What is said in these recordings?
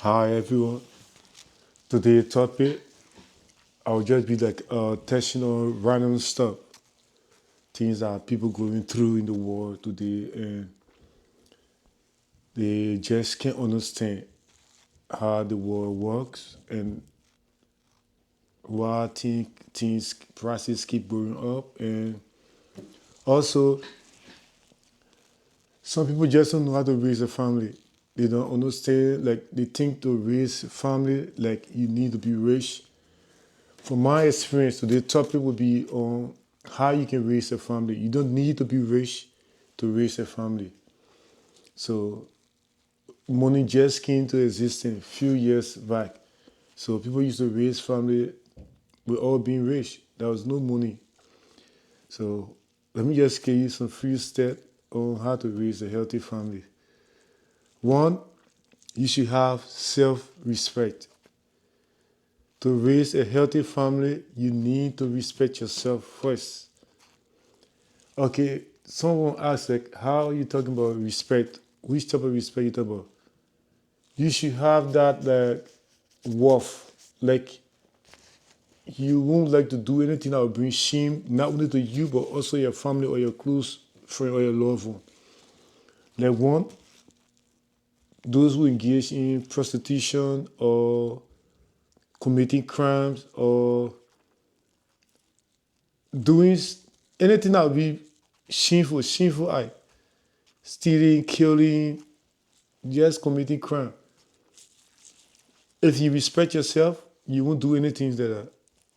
Hi everyone. Today's topic, I'll just be like touching on random stuff, things that people going through in the world today, and they just can't understand how the world works and why things prices keep going up, and also some people just don't know how to raise a family. They don't understand, like they think to raise a family like you need to be rich. From my experience, today's topic would be on how you can raise a family. You don't need to be rich to raise a family. So money just came to existence a few years back. So people used to raise family with all being rich. There was no money. So let me just give you some few steps on how to raise a healthy family. One, you should have self-respect. To raise a healthy family, you need to respect yourself first. Okay, someone asked, like, how are you talking about respect? Which type of respect you talk about? You should have that, like, worth. Like, you won't like to do anything that will bring shame, not only to you, but also your family or your close friend or your loved one. Like, one, those who engage in prostitution or committing crimes or doing anything that will be shameful act, stealing, killing, just committing crime. If you respect yourself, you won't do anything like that.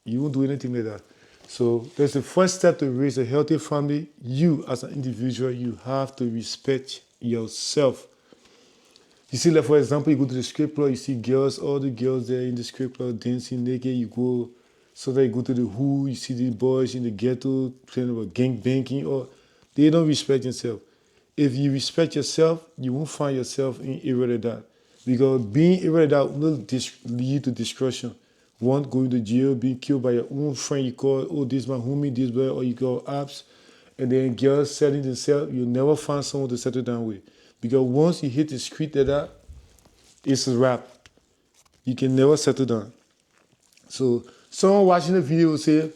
You won't do anything like that. So that's the first step to raise a healthy family. You, as an individual, you have to respect yourself. You see, like for example, you go to the strip club, you see girls, all the girls there in the strip club dancing naked. You go, so that you go to the hood, you see the boys in the ghetto playing about gang banging, or they don't respect themselves. If you respect yourself, you won't find yourself in area like that. Because being area like that will lead to destruction. One, going to jail, being killed by your own friend, you call, oh, this my homie, this boy, or you call apps. And then girls selling themselves, you'll never find someone to settle down with. Because once you hit the street like that, it's a wrap. You can never settle down. So someone watching the video will say,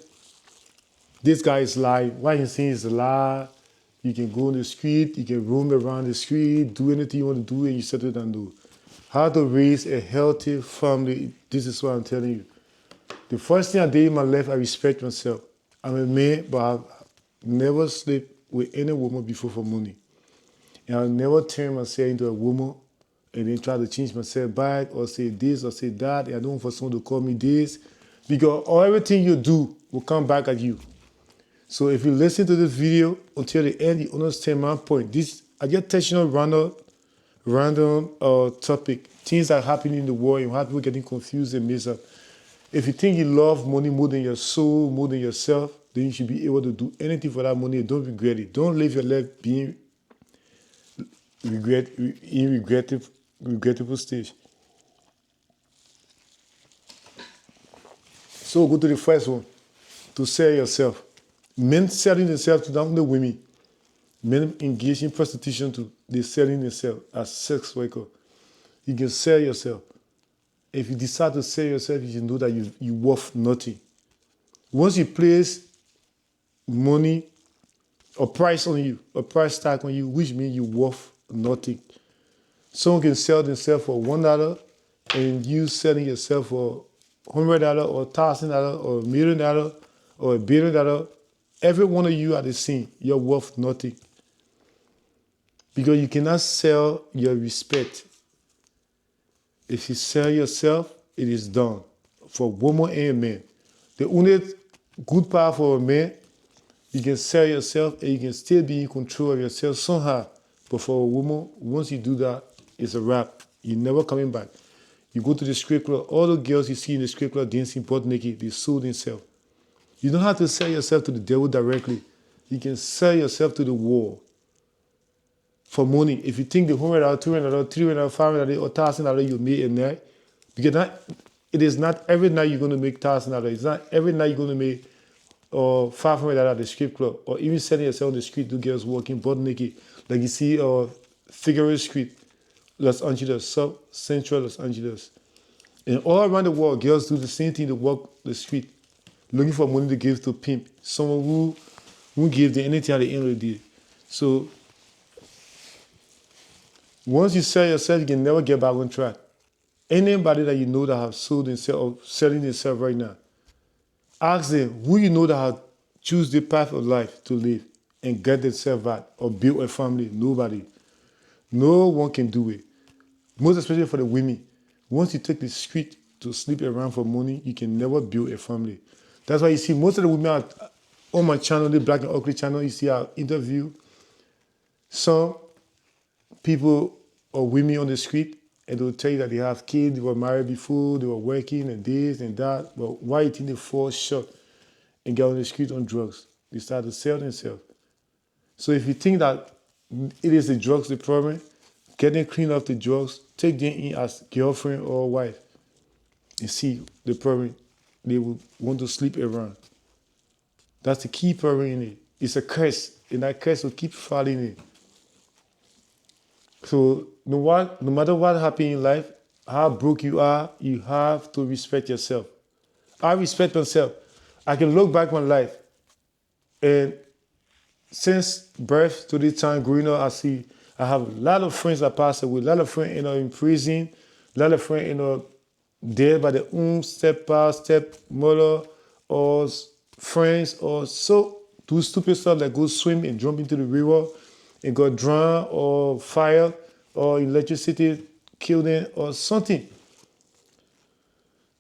this guy is lying. What he's saying is a lie. You can go on the street, you can roam around the street, do anything you want to do, and you settle down. Do. How to raise a healthy family, this is what I'm telling you. The first thing I did in my life, I respect myself. I'm a man, but I've never slept with any woman before for money. And I'll never turn myself into a woman and then try to change myself back or say this or say that. And I don't want for someone to call me this. Because everything you do will come back at you. So if you listen to this video until the end, you understand my point. I just touching on random topic. Things that happen in the world and how people getting confused and messed up. If you think you love money more than your soul, more than yourself, then you should be able to do anything for that money. Don't regret it. Don't live your life being regrettable stage. So go to the first one. To sell yourself. Men selling themselves to not only women. Men engaged in prostitution too. They're selling themselves as sex worker. You can sell yourself. If you decide to sell yourself, you should know that you're worth nothing. Once you place money or price on you, a price tag on you, which means you're worth nothing. Someone can sell themselves for $1 and you selling yourself for $100 or $1,000 or $1 million or $1 billion. Every one of you are the same. You're worth nothing. Because you cannot sell your respect. If you sell yourself, it is done. For woman and man. The only good part for a man, you can sell yourself and you can still be in control of yourself somehow. But for a woman, once you do that, it's a wrap. You're never coming back. You go to the strip club, all the girls you see in the strip club dancing butt naked, they sold themselves. You don't have to sell yourself to the devil directly. You can sell yourself to the world for money. If you think the $100, $200, $300, $500, or $1,000 you made a night, because it is not every night you're going to make $1,000. It's not every night you're going to make $500 at the strip club, or even selling yourself on the street to girls walking butt naked, like you see Figaro Street. Los Angeles, South Central Los Angeles. And all around the world, girls do the same thing. They walk the street looking for money to give to pimp. Someone who won't give them anything at the end of the day. So once you sell yourself, you can never get back on track. Anybody that you know that have sold themselves or selling themselves right now, ask them who you know that have choose the path of life to live and get themselves back or build a family. Nobody. No one can do it. Most especially for the women. Once you take the street to sleep around for money, you can never build a family. That's why you see most of the women on my channel, the Black and Ugly channel, you see I interview some people or women on the street, and they'll tell you that they have kids, they were married before, they were working and this and that. But why you think they fall short and get on the street on drugs? They start to sell themselves. So if you think that it is the drugs the problem, get them clean off the drugs, take them in as girlfriend or wife, and see the problem. They will want to sleep around. That's the key problem in it. It's a curse, and that curse will keep falling in. So no matter what happens in life, how broke you are, you have to respect yourself. I respect myself. I can look back on life, and since birth to this time growing up, I have a lot of friends that passed away, a lot of friends in prison, a lot of friends dead by their own stepfather, stepmother, or friends, or so do stupid stuff like go swim and jump into the river and got drowned or fire or electricity killed them or something.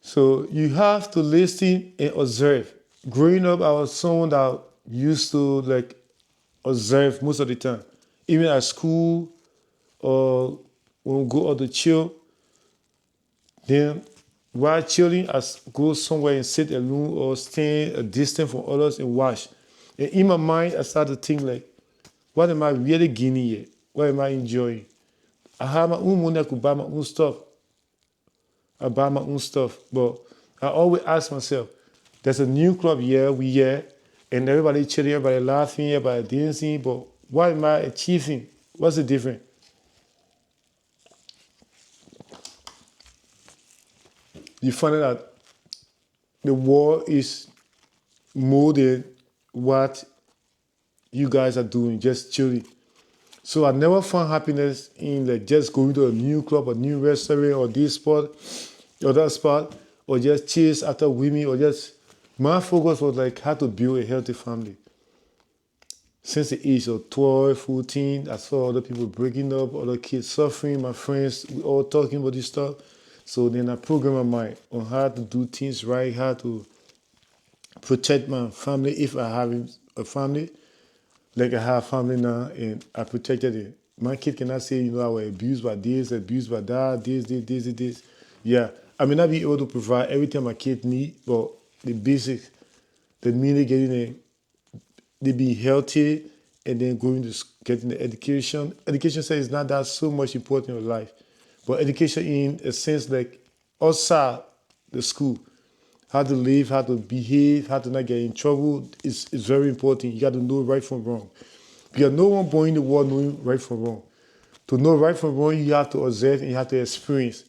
So you have to listen and observe. Growing up, I was someone that used to observe most of the time. Even at school or when we go out to chill, then while chilling, I go somewhere and sit alone or stand a distance from others and watch. And in my mind, I start to think like, what am I really gaining here? What am I enjoying? I have my own money, I could buy my own stuff. I buy my own stuff. But I always ask myself, there's a new club here, and everybody chilling, everybody laughing, everybody dancing, but what am I achieving? What's the difference? You find out that the world is more than what you guys are doing, just chilling. So I never found happiness in just going to a new club, a new restaurant, or this spot, or that spot, or just chase after women, or just my focus was how to build a healthy family. Since the age of 12, 14, I saw other people breaking up, other kids suffering, my friends, we all talking about this stuff. So then I programmed my mind on how to do things right, how to protect my family if I have a family. Like I have family now, and I protected it. My kid cannot say, I was abused by this, abused by that, this. Yeah, I may not be able to provide everything my kid need, but the basics, the meaning getting they be healthy, and then going to getting the education. Education says it's not that so much important in life, but education in a sense outside the school, how to live, how to behave, how to not get in trouble is very important. You got to know right from wrong. Because no one born in the world knowing right from wrong. To know right from wrong, you have to observe and you have to experience.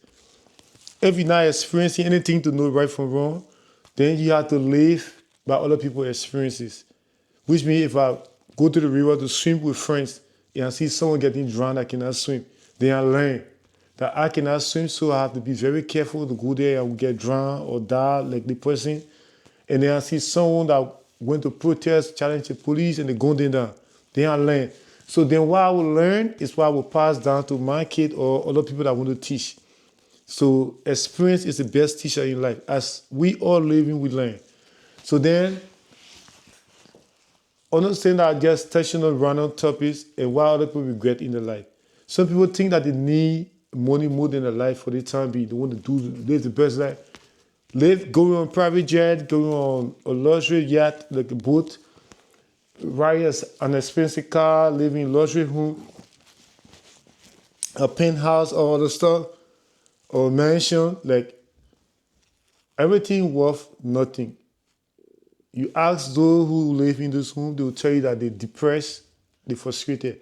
If you're not experiencing anything to know right from wrong, then you have to live by other people's experiences. Which means if I go to the river to swim with friends and I see someone getting drowned, I cannot swim, then I learn that I cannot swim, so I have to be very careful to go there and get drowned or die like the person. And then I see someone that went to protest, challenge the police, and they go down. Then I learn. So then what I will learn is what I will pass down to my kid or other people that want to teach. So experience is the best teacher in life. As we all living, we learn. So then, understand that I just touching on random topics and what other people regret in their life. Some people think that they need money more than their life for the time being. They want to live the best life. Going on private jet, going on a luxury yacht, like a boat, ride an expensive car, living in luxury home, a penthouse, all the stuff, or mansion, everything worth nothing. You ask those who live in this home, they will tell you that they're depressed, they're frustrated.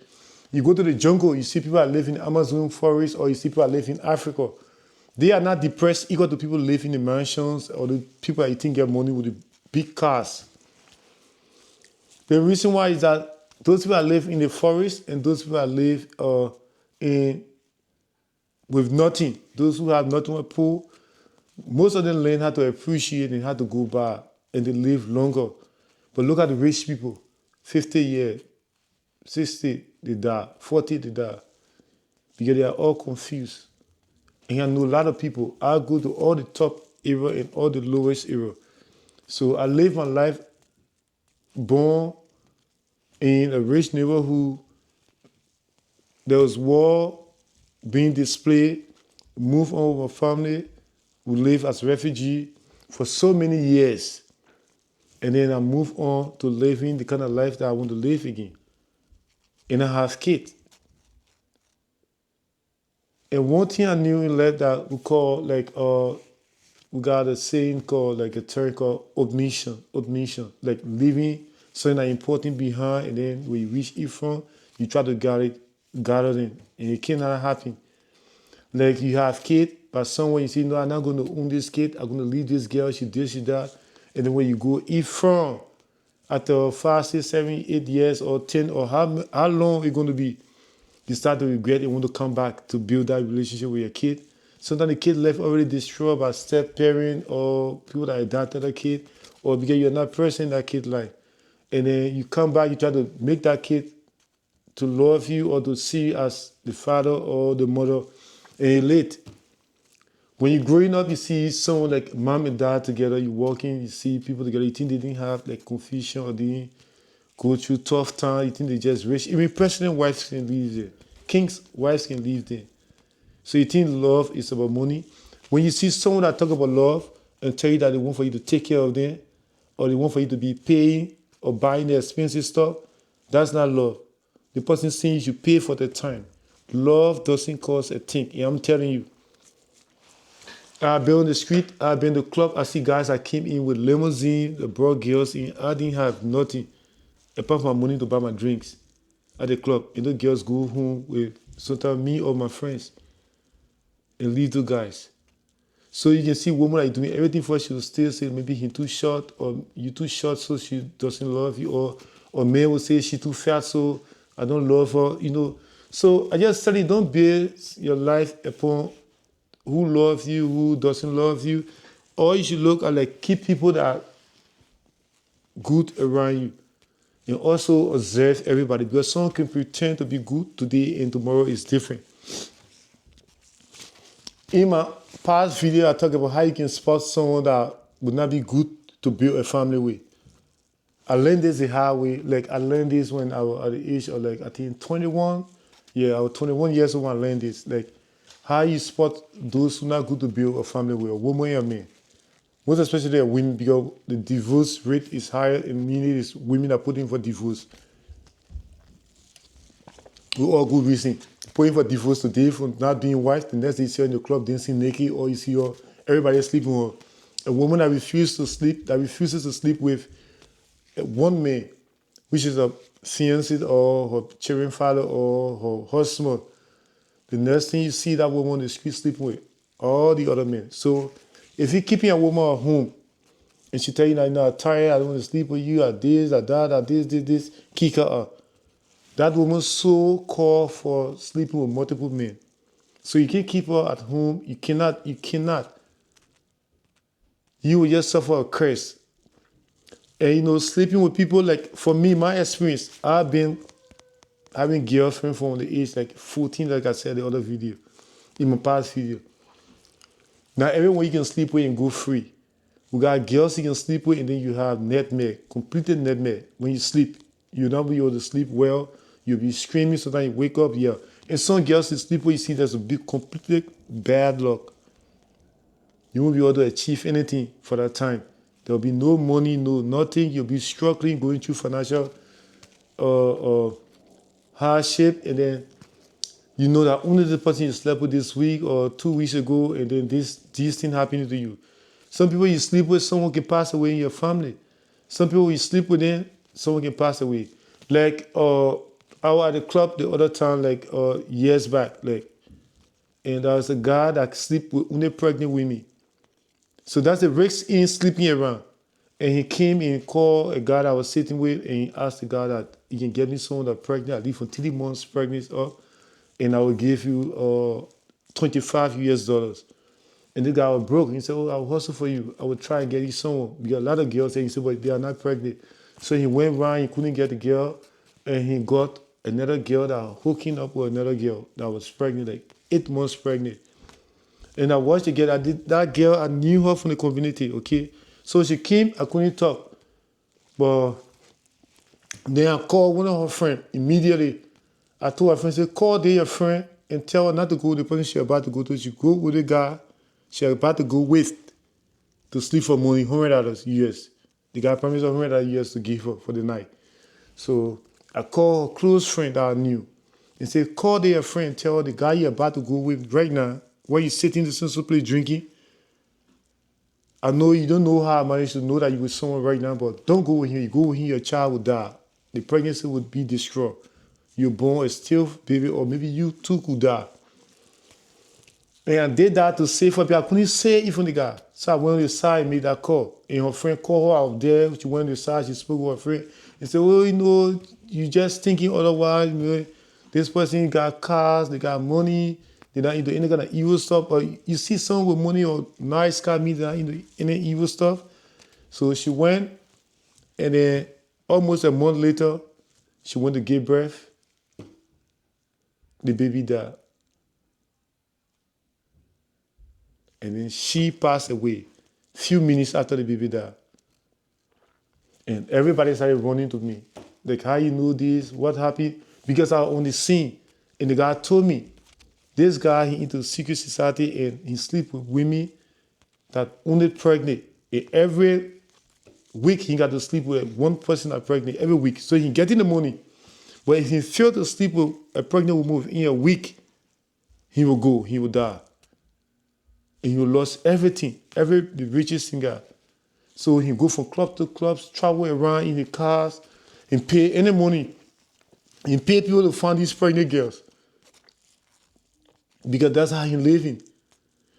You go to the jungle, you see people that live in the Amazon forest, or you see people that live in Africa. They are not depressed equal to people live in the mansions or the people that you think get money with the big cars. The reason why is that those people that live in the forest and those people that live with nothing, those who have nothing but pool, most of them learn how to appreciate and how to go by, and they live longer. But look at the rich people, 50 years, 60, they die, 40, they die, because they are all confused. And I know a lot of people, I go to all the top era and all the lowest era. So I live my life born in a rich neighborhood. There was war being displayed, moved on with my family. We live as refugee for so many years. And then I move on to living the kind of life that I want to live again. And I have kids. And one thing I knew in life that we call we got a saying called a term called omission, like leaving something that important behind, and then when you reach it from, you try to gather them, and it cannot happen. Like you have kids, but somewhere you say, no, I'm not going to own this kid, I'm going to leave this girl, she this, she that, and then when you go eat from, after 5, 6, 7, 8 years or 10, or how long it's going to be, you start to regret and want to come back to build that relationship with your kid. Sometimes the kid left already destroyed by step-parent or people that adopted the kid, or because you're not person that kid like. And then you come back, you try to make that kid to love you or to see you as the father or the mother, and you're late. When you're growing up, you see someone like mom and dad together, you're walking, you see people together, you think they didn't have like confusion or they didn't go through tough time, you think they just rich. Even president wives can live there. King's wives can live there. So you think love is about money. When you see someone that talk about love and tell you that they want for you to take care of them, or they want for you to be paying or buying the expensive stuff, that's not love. The person saying you should pay for the time. Love doesn't cost a thing. And I'm telling you, I've been on the street, I've been in the club, I see guys that came in with limousine, they brought girls in, I didn't have nothing apart from my money to buy my drinks at the club. And the girls go home with sometimes me or my friends and leave the guys. So you can see women are doing everything for her, she will still say maybe he's too short, or you too short so she doesn't love you, or men will say she's too fat so I don't love her, So I just tell you, don't base your life upon who loves you, who doesn't love you. Or you should look at key people that are good around you. And also observe everybody, because someone can pretend to be good today and tomorrow is different. In my past video, I talked about how you can spot someone that would not be good to build a family with. I learned this the hard way. I learned this when I was at the age of I think 21. Yeah, I was 21 years old when I learned this. How you spot those who are not good to build a family with, a woman or a man. Most especially a women, because the divorce rate is higher, and meaning it's women are putting for divorce. We all good reason. Putting for divorce today for not being wife, the next day you see her in the club dancing naked, or you see her, everybody sleeping with her. A woman that refuses to sleep with one man, which is a fiancé or her children father or her husband. The next thing you see that woman on the street sleeping with all the other men. So if you're keeping a woman at home and she tell you that I'm tired, I don't want to sleep with you, at this, at that, at this, kick her out. That woman's so called for sleeping with multiple men. So you can't keep her at home. You cannot. You will just suffer a curse. And sleeping with people, for me, my experience, I've been having girlfriend from the age 14, like I said the other video, in my past video. Now everyone you can sleep with and go free. We got girls you can sleep with, and then you have nightmare, completed nightmare. When you sleep, you'll not be able to sleep well. You'll be screaming, sometimes you wake up, yeah. And some girls you sleep with, you see there's a big, completely bad luck. You won't be able to achieve anything for that time. There'll be no money, no nothing. You'll be struggling, going through financial hardship, and then you know that only the person you slept with this week or 2 weeks ago, and then this thing happening to you. Some people you sleep with, someone can pass away in your family. Some people you sleep with them, someone can pass away. I was at the club the other time, like years back, like, and there was a guy that sleep with only pregnant women. So that's the risk in sleeping around. And he came and called a guy that I was sitting with, and he asked the guy that he can get me someone that's pregnant, at least for 3 months pregnant up, and I will give you $25 US. And the guy was broke. He said, "Oh, I'll hustle for you. I will try and get you someone." Because a lot of girls say, he said, but they are not pregnant. So he went around, he couldn't get the girl, and he got another girl that was hooking up with another girl that was pregnant, like 8 months pregnant. And I watched the girl. That girl, I knew her from the community, okay? So she came, I couldn't talk. But then I called one of her friends immediately. I told her friend, I said, call your friend and tell her not to go to the person she's about to go to. She go with the guy she's about to go with to sleep for money, $100 US. The guy promised her $100 US to give her for the night. So I called her close friend that I knew and said, call your friend, tell her the guy you're about to go with right now, where you're sitting in the central place drinking. I know you don't know how I managed to know that you're with someone right now, but don't go with him. You go with him, your child will die. The pregnancy would be destroyed. You're born a still baby, or maybe you too could die. And I did that to save her, but I couldn't say it from the guy. So I went on the side and made that call. And her friend called her out there. She went on the side, she spoke with her friend and said, well, you just thinking otherwise. This person got cars, they got money, they're not into any kind of evil stuff. Or you see someone with money or nice car, means they're not into any evil stuff. So she went, and then almost a month later, she went to give birth. The baby died. And then she passed away a few minutes after the baby died. And everybody started running to me. Like, how you know this? What happened? Because I was on the scene. And the guy told me, this guy, he into secret society and he sleep with women that only pregnant. And every week he got to sleep with one person that's pregnant every week. So he getting the money. But if he failed to sleep with a pregnant woman in a week, he will go, he will die. And he lost everything, the richest thing guy. So he go from club to clubs, travel around in the cars, and pay any money. And pay people to find these pregnant girls. Because that's how he living.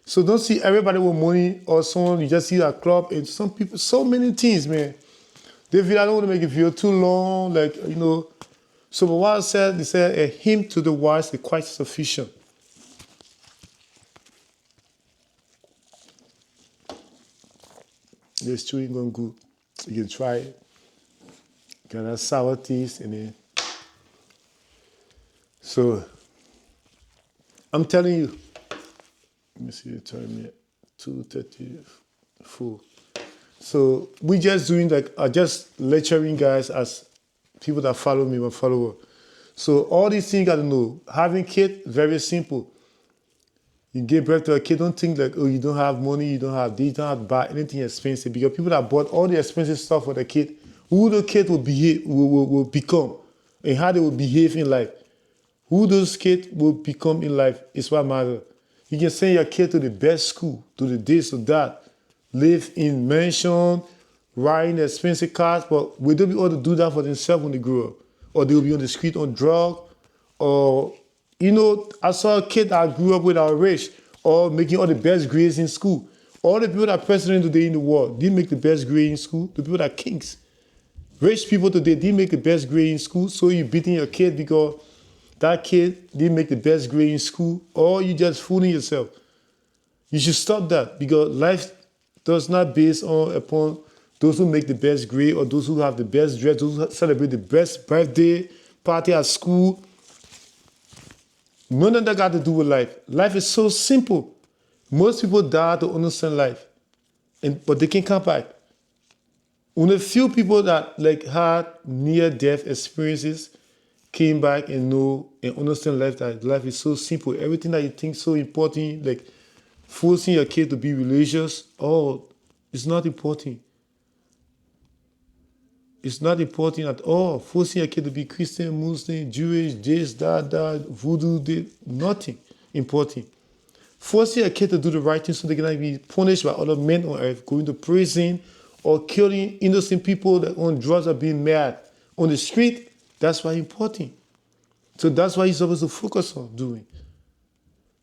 So don't see everybody with money or someone, you just see that club, and some people, so many things, man. I don't want to make it feel too long, like, So what I said, they said, a hymn to the wise is quite sufficient. This chewing gum good. You can try it. You can have sour teas in it. So, I'm telling you, let me see the time here, 2:34. So, we just doing just lecturing guys as people that follow me, my follower. So, all these things you got to know. Having kids, very simple. You give birth to a kid, don't think like, oh, you don't have money, you don't have this, you don't have to buy anything expensive. Because people that bought all the expensive stuff for the kid, who the kid will become, and how they will behave in life. Who those kids will become in life is what matters. You can send your kid to the best school, to the this or that, live in mansion, riding expensive cars, but will they be able to do that for themselves when they grow up? Or they will be on the street on drugs, or I saw a kid that I grew up with, our rich, or making all the best grades in school. All the people that are president today in the world didn't make the best grade in school. The people that are kings. Rich people today didn't make the best grade in school, so you're beating your kid because that kid didn't make the best grade in school, or you just fooling yourself. You should stop that, because life does not based upon those who make the best grade or those who have the best dress, those who celebrate the best birthday party at school. None of that got to do with life. Life is so simple. Most people die to understand life, but they can't come back. Only a few people that had near-death experiences came back and know and understand life, that life is so simple. Everything that you think so important, like forcing your kid to be religious, it's not important. It's not important at all. Forcing a kid to be Christian, Muslim, Jewish, this, that, voodoo, nothing important. Forcing a kid to do the right thing so they can be punished by other men on earth, going to prison, or killing innocent people that on drugs are being mad on the street, that's why important. So that's why you're supposed to focus on doing.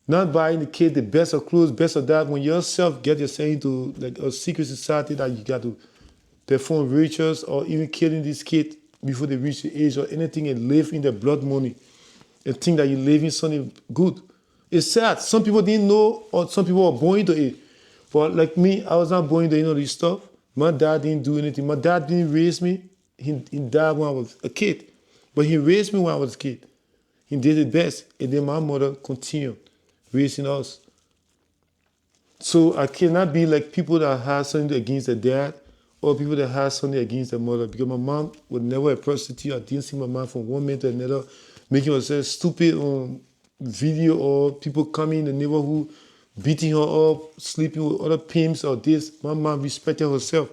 Not buying the kid the best of clothes, best of that. When yourself get yourself into like a secret society that you got to perform rituals or even killing this kid before they reach the age or anything and live in the blood money and think that you're living something good. It's sad. Some people didn't know or some people were born into it. But like me, I was not born into any of this stuff. My dad didn't do anything. My dad didn't raise me. He died when I was a kid. But he raised me when I was a kid. He did his best. And then my mother continued raising us. So I cannot be like people that have something against their dad or people that have something against their mother, because my mom was never a prostitute. I didn't see my mom from one minute to another making herself stupid on video or people coming in the neighborhood beating her up, sleeping with other pimps or this. My mom respected herself.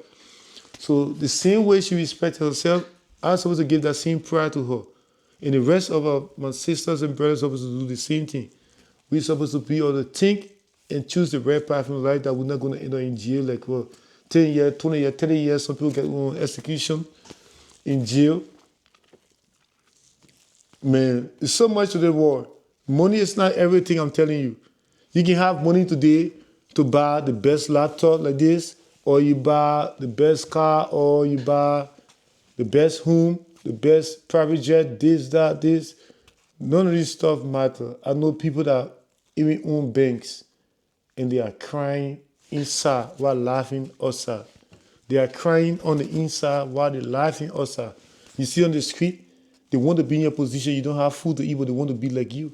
So the same way she respected herself, I was supposed to give that same pride to her. And the rest of my sisters and brothers are supposed to do the same thing. We're supposed to be able to think and choose the right path in life that we're not going to end up in jail like 10 years, 20 years, 30 years. Some people get on execution in jail. Man, there's so much to the world. Money is not everything, I'm telling you. You can have money today to buy the best laptop like this, or you buy the best car, or you buy the best home, the best private jet, this. None of this stuff matter. I know people that even own banks and they are crying inside while laughing outside. They are crying on the inside while they're laughing outside. You see on the street, they want to be in your position. You don't have food to eat, but they want to be like you.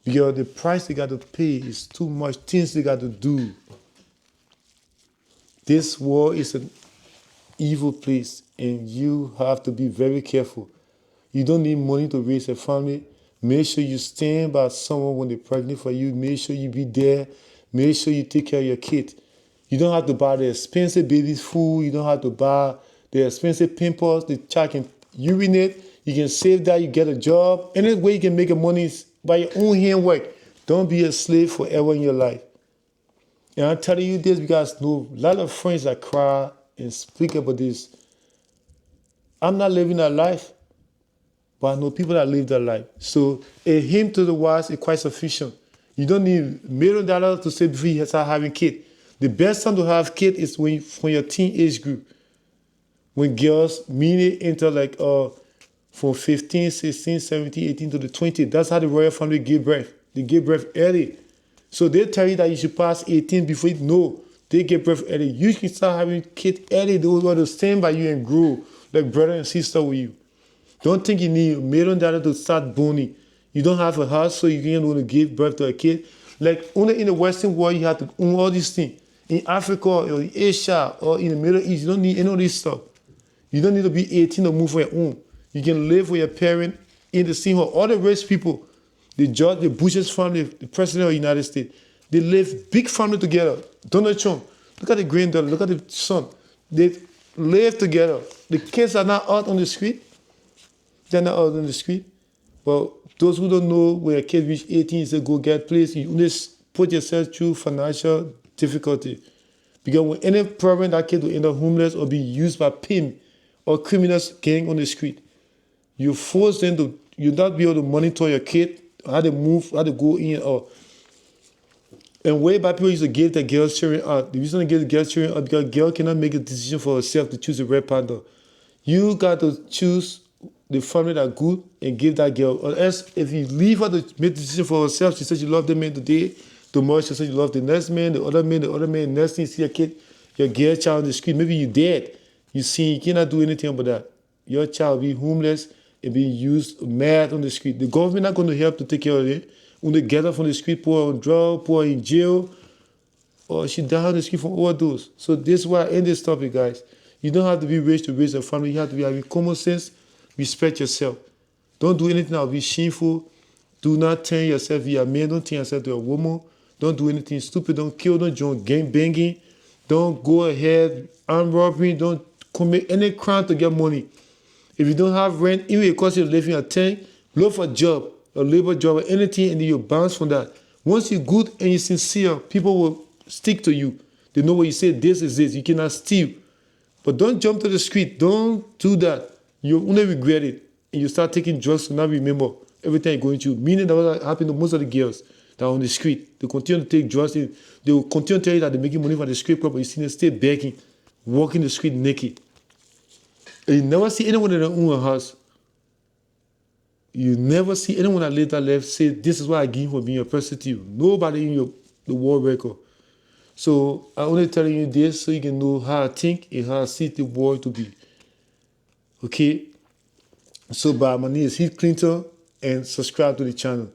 Because the price they got to pay is too much, things they got to do. This world is an evil place, and you have to be very careful. You don't need money to raise a family. Make sure you stand by someone when they're pregnant for you. Make sure you be there. Make sure you take care of your kid. You don't have to buy the expensive baby's food. You don't have to buy the expensive pimples. The child can urinate. You can save that. You get a job. Any way you can make money is by your own handwork. Don't be a slave forever in your life. And I'm telling you this because I know a lot of friends that cry and speak about this. I'm not living that life, but I know people that live that life. So a hymn to the wise is quite sufficient. You don't need $1 million to say before you start having kids. The best time to have kids is when your teen age group. When girls mainly enter like from 15, 16, 17, 18 to the 20. That's how the royal family give birth. They give birth early. So they tell you that you should pass 18 before you know. They give birth early. You can start having kids early. They will want to stand by you and grow like brother and sister with you. Don't think you need $1 million to start boning. You don't have a house, so you can't want to give birth to a kid. Like only in the Western world, you have to own all these things. In Africa or in Asia or in the Middle East, you don't need any of this stuff. You don't need to be 18 to move on your own. You can live with your parent in the same home. All the rich people, the George, the Bush's family, the president of the United States, they live big family together. Donald Trump, look at the granddaughter, look at the son. They live together. The kids are not out on the street. They're not out on the street. But those who don't know, when a kid reach 18, it's a go get place. You only put yourself through financial difficulty. Because when any problem, that kid will end up homeless or be used by pimp or criminals gang on the street. You force them to, you not be able to monitor your kid, how they move, how they go in or. And way back people used to give the girls children out. The reason they give the girls children out because a girl cannot make a decision for herself to choose the right partner. You got to choose the family that good and give that girl. Or else, if you leave her to make the decision for herself, she says you love the man today, tomorrow she says you love the next man, the other man, next thing you see a kid, your girl child on the street, maybe you dead. You see, you cannot do anything about that. Your child will be homeless and being used mad on the street. The government not going to help to take care of it. When they get her from the street, put her on drugs, put her in jail, or she die on the street from overdose. So this is why I end this topic, guys. You don't have to be rich to raise a family. You have to be having common sense. Respect yourself. Don't do anything that will be shameful. Do not turn yourself to a man. Don't turn yourself to a woman. Don't do anything stupid. Don't kill. Don't join gang banging. Don't go ahead armed robbery. Don't commit any crime to get money. If you don't have rent, even if it costs you living a tent, look for a job, a labor job, or anything, and then you bounce from that. Once you're good and you're sincere, people will stick to you. They know what you say, this is this. You cannot steal. But don't jump to the street. Don't do that. You'll only regret it. and you start taking drugs to not remember everything you're going through. Meaning that what happened to most of the girls that are on the street. They continue to take drugs. They will continue to tell you that they're making money from the street club, but you see them stay begging, walking the street naked. And you never see anyone in their own house. You never see anyone that later left say, this is what I give for being a prostitute. Nobody in the world record. So I'm only telling you this so you can know how I think and how I see the world to be. Okay? So, my name is Heath Clinton, and subscribe to the channel.